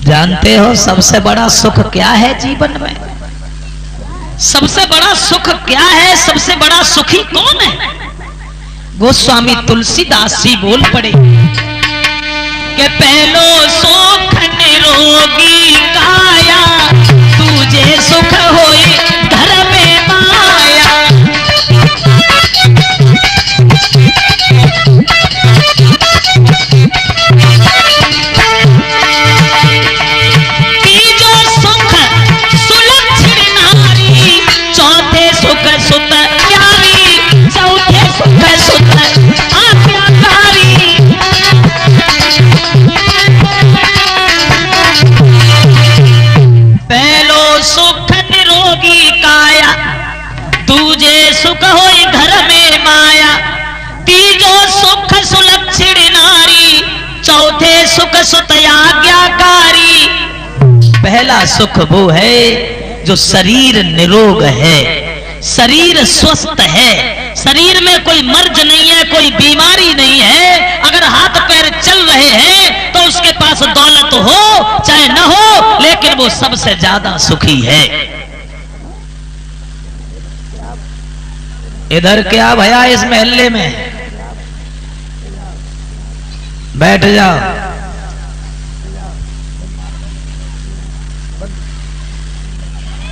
जानते हो सबसे बड़ा सुख क्या है जीवन में? सबसे बड़ा सुख क्या है? सबसे बड़ा सुखी कौन है? गोस्वामी तुलसीदास जी बोल पड़े कि पहलो सुख निरोगी काया, तुझे सुख होई घर में माया। तीजो सुख सुलक्षण नारी, चौथे सुख सुत प्यारी, चौथे सुख सुत आज्ञाकारी। पहलो सुख निरोगी काया, दूजे सुख होई घर में माया। तीजो सुख सुलक्षण नारी, चौथे सुख सुत आज्ञाकारी। पहला सुख वो है जो शरीर निरोग है, शरीर स्वस्थ है, शरीर में कोई मर्ज नहीं है, कोई बीमारी नहीं है। अगर हाथ पैर चल रहे हैं तो उसके पास दौलत हो चाहे न हो, लेकिन वो सबसे ज्यादा सुखी है। इधर क्या भया इस मोहल्ले में? बैठ जाओ।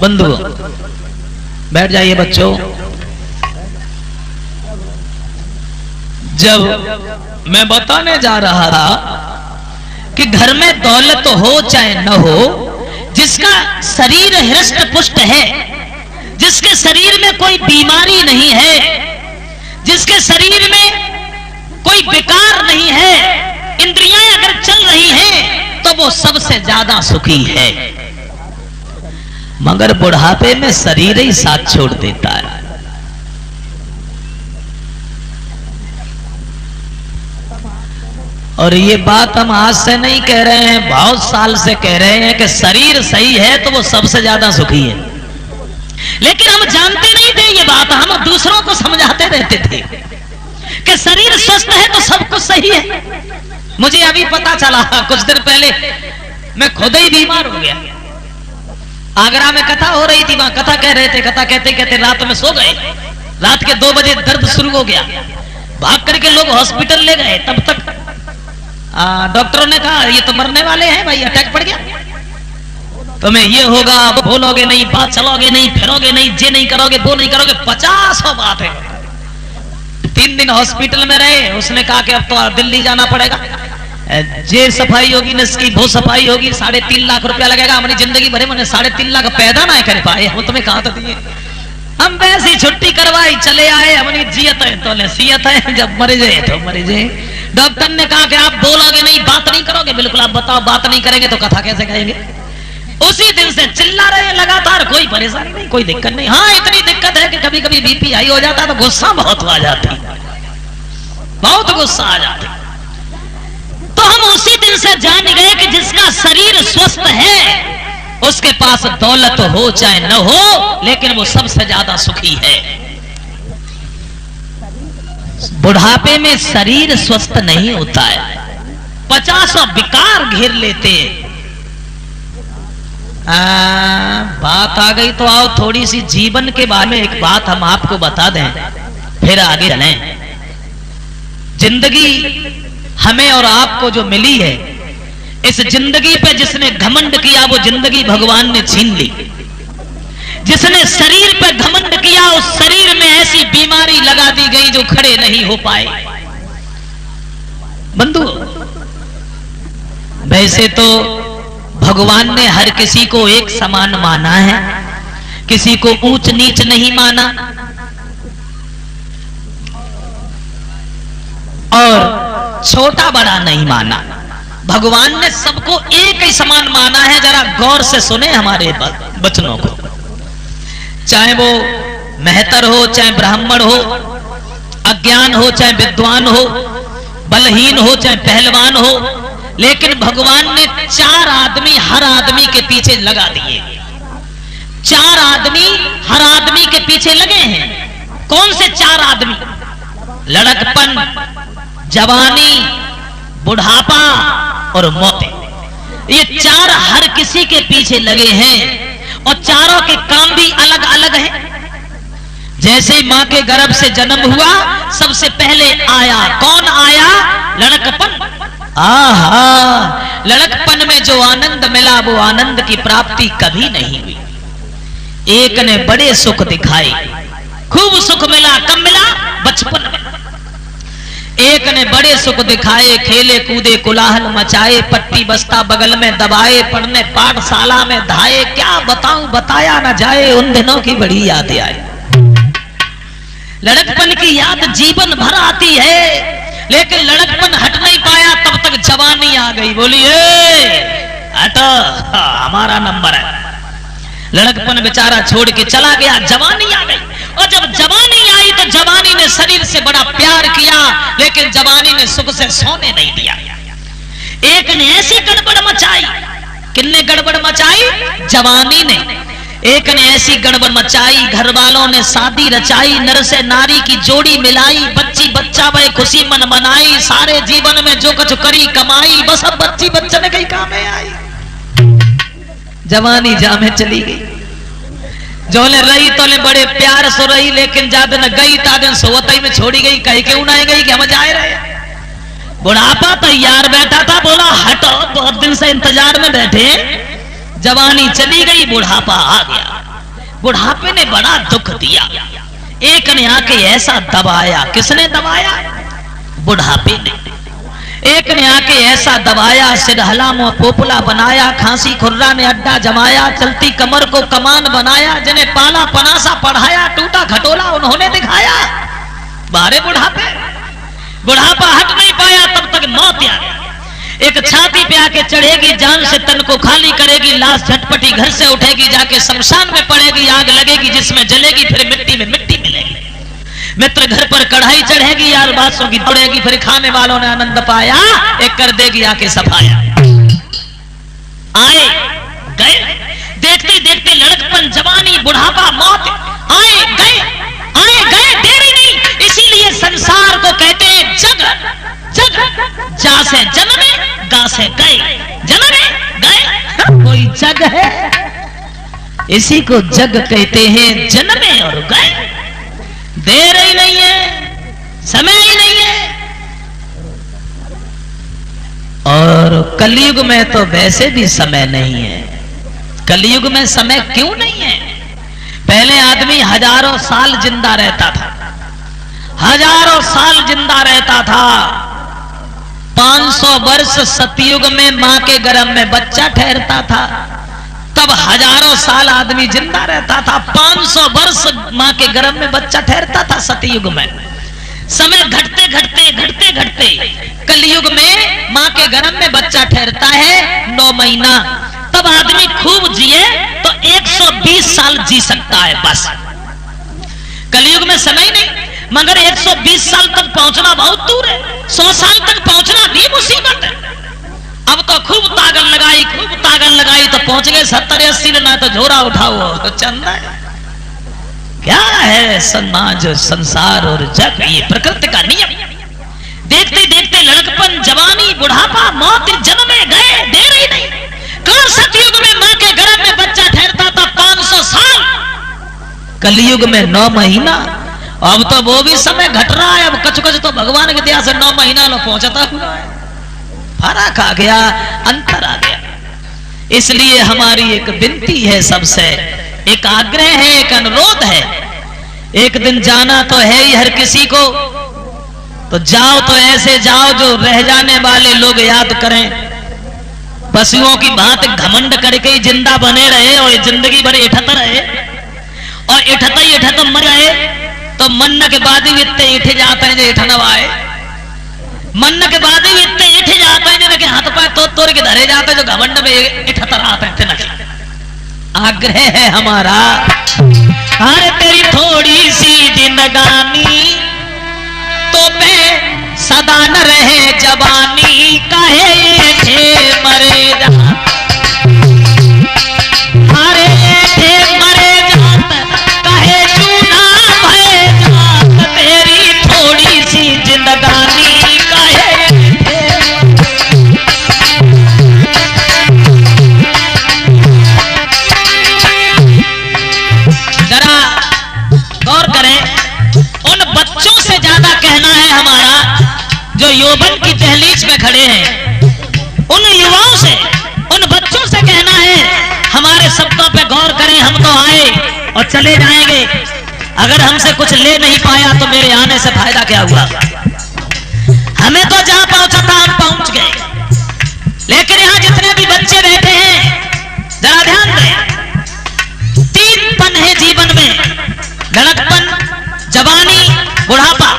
बंधु बैठ जाइए बच्चों। जब मैं बताने जा रहा था कि घर में दौलत हो चाहे न हो, जिसका शरीर हृष्ट पुष्ट है, जिसके शरीर में कोई बीमारी नहीं है, जिसके शरीर में कोई विकार नहीं है, इंद्रियां अगर चल रही हैं तो वो सबसे ज्यादा सुखी है। मगर बुढ़ापे में शरीर ही साथ छोड़ देता है। और ये बात हम आज से नहीं कह रहे हैं, बहुत साल से कह रहे हैं कि शरीर सही है तो वो सबसे ज्यादा सुखी है। लेकिन हम जानते नहीं थे ये बात, हम दूसरों को समझाते रहते थे कि शरीर स्वस्थ है तो सब कुछ सही है। मुझे अभी पता चला, कुछ दिन पहले मैं खुद ही बीमार हो गया। आगरा में कथा हो रही थी, वहां कथा कह रहे थे, कथा कहते कहते रात में सो गए। रात के 2 बजे दर्द शुरू हो गया, भाग करके लोग हॉस्पिटल ले गए। तब तक डॉक्टरों ने कहा ये तो मरने वाले हैं भाई, अटैक पड़ गया, तुम्हें ये होगा, बोलोगे नहीं, बात चलोगे नहीं, फिरोगे नहीं, जे नहीं करोगे, वो नहीं करोगे, 50 बात है। 3 दिन हॉस्पिटल में रहे। उसने कहा कि अब तो दिल्ली जाना पड़ेगा, जे सफाई होगी न इसकी, वो सफाई होगी, 3.5 लाख रुपया लगेगा। हमारी जिंदगी भरे मैंने 3.5 लाख पैदा ना कर पाए, हम तुम्हें कहा तो दिए। हम वैसी छुट्टी करवाई, चले आए। हमारी जियत है तो नसीहत है, जब मर जाए तो मर जाए। डॉक्टर ने कहा कि आप बोलोगे नहीं, बात नहीं करोगे। बिल्कुल, आप बताओ, बात नहीं करेंगे तो कथा कैसे कहेंगे? उसी दिन से चिल्ला रहे लगातार, कोई परेशानी नहीं, कोई दिक्कत नहीं। हाँ, इतनी दिक्कत है कि कभी कभी बीपी हाई हो जाता तो गुस्सा बहुत आ जाती, बहुत गुस्सा आ जाती। तो हम उसी दिन से जान गए कि जिसका शरीर स्वस्थ है उसके पास दौलत हो चाहे न हो, लेकिन वो सबसे ज्यादा सुखी है। बुढ़ापे में शरीर स्वस्थ नहीं होता है, 50 विकार घेर लेते। बात आ गई तो आओ थोड़ी सी जीवन के बारे में एक बात हम आपको बता दें, फिर आगे चलें। जिंदगी हमें और आपको जो मिली है, इस जिंदगी पे जिसने घमंड किया वो जिंदगी भगवान ने छीन ली। जिसने शरीर पे घमंड किया उस शरीर में ऐसी बीमारी लगा दी गई जो खड़े नहीं हो पाए। बंधु, वैसे तो भगवान ने हर किसी को एक समान माना है, किसी को ऊंच नीच नहीं माना, और छोटा बड़ा नहीं माना। भगवान ने सबको एक ही समान माना है। जरा गौर से सुने हमारे वचनों को। चाहे वो मेहतर हो, चाहे ब्राह्मण हो, अज्ञान हो चाहे विद्वान हो, बलहीन हो चाहे पहलवान हो, लेकिन भगवान ने 4 आदमी हर आदमी के पीछे लगा दिए। 4 आदमी हर आदमी के पीछे लगे हैं। कौन से 4 आदमी? लड़कपन, जवानी, बुढ़ापा और मौतें। ये चार हर किसी के पीछे लगे हैं और चारों के काम भी अलग अलग हैं। जैसे ही मां के गर्भ से जन्म हुआ, सबसे पहले आया कौन आया? लड़कपन। आहा, लड़कपन में जो आनंद मिला वो आनंद की प्राप्ति कभी नहीं हुई। एक ने बड़े सुख दिखाए, खूब सुख मिला। कब मिला? बचपन में। एक ने बड़े सुख दिखाए, खेले कूदे कुलाहल मचाए, पट्टी बस्ता बगल में दबाए, पढ़ने पाठशाला में धाए। क्या बताऊं, बताया न जाए, उन दिनों की बड़ी याद आए। लड़कपन की याद जीवन भर आती है, लेकिन लड़कपन हट नहीं पाया, तब तक जवानी आ गई। बोलिए हटो, हमारा नंबर है। लड़कपन बेचारा छोड़ के चला गया, जवानी आ गई। और जब जवानी आई तो जवानी ने शरीर से बड़ा प्यार किया, लेकिन जवानी ने सुख से सोने नहीं दिया। एक ने ऐसी गड़बड़ मचाई। किसने गड़बड़ मचाई? जवानी ने। एक ने ऐसी गड़बड़ मचाई, घर वालों ने शादी रचाई, नर से नारी की जोड़ी मिलाई, बच्ची बच्चा भाई खुशी मन मनाई, सारे जीवन में जो कुछ करी कमाई, बस अब बच्ची बच्चन कई काम में आई। जवानी जामे चली गई। जोले रही तोले बड़े प्यार सो रही, लेकिन ज्यादा न गई तादन सोवतई में छोड़ी गई। कहीं क्यों ना गई कि हम जाए रहे। बुढ़ापा तैयार बैठा था, बोला हटो, बहुत दिन से इंतजार में बैठे। जवानी चली गई, बुढ़ापा आ गया। बुढ़ापे ने बड़ा दुख दिया। एक ने आके ऐसा दबाया। किसने दबाया? बुढ़ापे ने। एक ने आके ऐसा दबाया, सिरहला मुंह पोपला बनाया, खांसी खुर्रा ने अड्डा जमाया, चलती कमर को कमान बनाया, जिन्हें पाला पनासा पढ़ाया, टूटा खटोला उन्होंने दिखाया। बारे बुढ़ापे, बुढ़ापा हट नहीं पाया, तब तक मौत आ गई। एक छाती पे आके चढ़ेगी, जान से तन को खाली करेगी, लाश झटपटी घर से उठेगी, जाके शमशान में पड़ेगी, आग लगेगी जिसमें जलेगी, फिर मिट्टी में मिट्टी मिलेगी। मित्र घर पर कढ़ाई चढ़ेगी, यार बासों की दौड़ेगी, फिर खाने वालों ने आनंद पाया, एक कर देगी आके सफाया। आए गए, देखते देखते लड़कपन, जवानी, बुढ़ापा, मौत आए गए, देरी नहीं। इसीलिए संसार को कहते हैं जग। जग जा से जन्मे, गा से गए, जन्मे गए, कोई जग है, इसी को जग कहते हैं। जन्मे और गए, देर ही नहीं है, समय ही नहीं है। और कलयुग में तो वैसे भी समय नहीं है। कलयुग में समय क्यों नहीं है? पहले आदमी हजारों साल जिंदा रहता था, हजारों साल जिंदा रहता था। 500 वर्ष सतयुग में मां के गर्भ में बच्चा ठहरता था, तब हजारों साल आदमी जिंदा रहता था। 500 वर्ष मां के गर्भ में बच्चा ठहरता था सतयुग में। समय घटते घटते घटते घटते कलयुग में मां के गर्भ में बच्चा ठहरता है 9 महीना। तब आदमी खूब जिए तो 120 साल जी सकता है बस। कलयुग में समय नहीं, मगर 120 साल तक पहुंचना बहुत दूर है। 100 साल तक पहुंचना भी मुसीबत है। अब तो खूब ताकत लगाई तो पहुंच गए 70-80, ना तो झोरा उठाओ चंदा। क्या है समाज, संसार और जग, ये प्रकृति का नियम। देखते देखते लड़कपन, जवानी, बुढ़ापा, मौत जन्मे गए, देर ही नहीं। कौन सतयुग में मां के गर्भ में बच्चा ठहरता था 500 साल, कलयुग में 9 महीना। अब तो वो भी समय घट रहा है। अब कच कच तो भगवान की दया से 9 महीना लो पहुंचता हुआ है। फर्क आ गया, अंतर आ गया। इसलिए हमारी एक विनती है सबसे, एक आग्रह है, एक अनुरोध है। एक दिन जाना तो है ही हर किसी को, तो जाओ तो ऐसे जाओ जो रह जाने वाले लोग याद करें। पशुओं की भांति घमंड करके ही जिंदा बने रहे और जिंदगी भर इठत रहे और इठत मर गए, तो मरने के बाद ही इतने इठ जाते हैं जो इठनवाए। मरने के बाद ही इतने इठ जाते हैं जिनके हाथ पैर तोड़ के धरे जाते हैं, जो घमंड में इठतर आते हैं। आग्रह है हमारा, अरे तेरी थोड़ी सी जिंदगानी तो पे सदा न रहे जवानी, काहे थे मरे जा, अरे थे मरे जात, काहे चूना भय जात, तेरी थोड़ी सी जिंदगानी काहे थे। खड़े हैं, उन युवाओं से, उन बच्चों से कहना है हमारे शब्दों पे गौर करें। हम तो आए और चले जाएंगे, अगर हमसे कुछ ले नहीं पाया तो मेरे आने से फायदा क्या हुआ? हमें तो जहां पहुंचा था हम पहुंच गए। लेकिन यहां जितने भी बच्चे बैठे हैं जरा ध्यान दें, 3 पन है जीवन में, लड़कपन, जवानी, बुढ़ापा।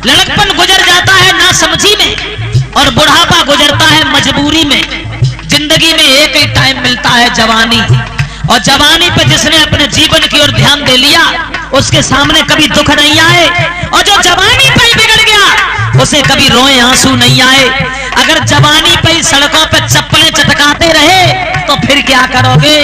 लड़कपन गुजर जाता है नासमझी में और बुढ़ापा गुजरता है मजबूरी में। जिंदगी में एक ही टाइम मिलता है जवानी, और जवानी पे जिसने अपने जीवन की ओर ध्यान दे लिया उसके सामने कभी दुख नहीं आए, और जो जवानी पे बिगड़ गया उसे कभी रोए आंसू नहीं आए। अगर जवानी पे सड़कों पे चप्पलें चटकाते रहे तो फिर क्या करोगे?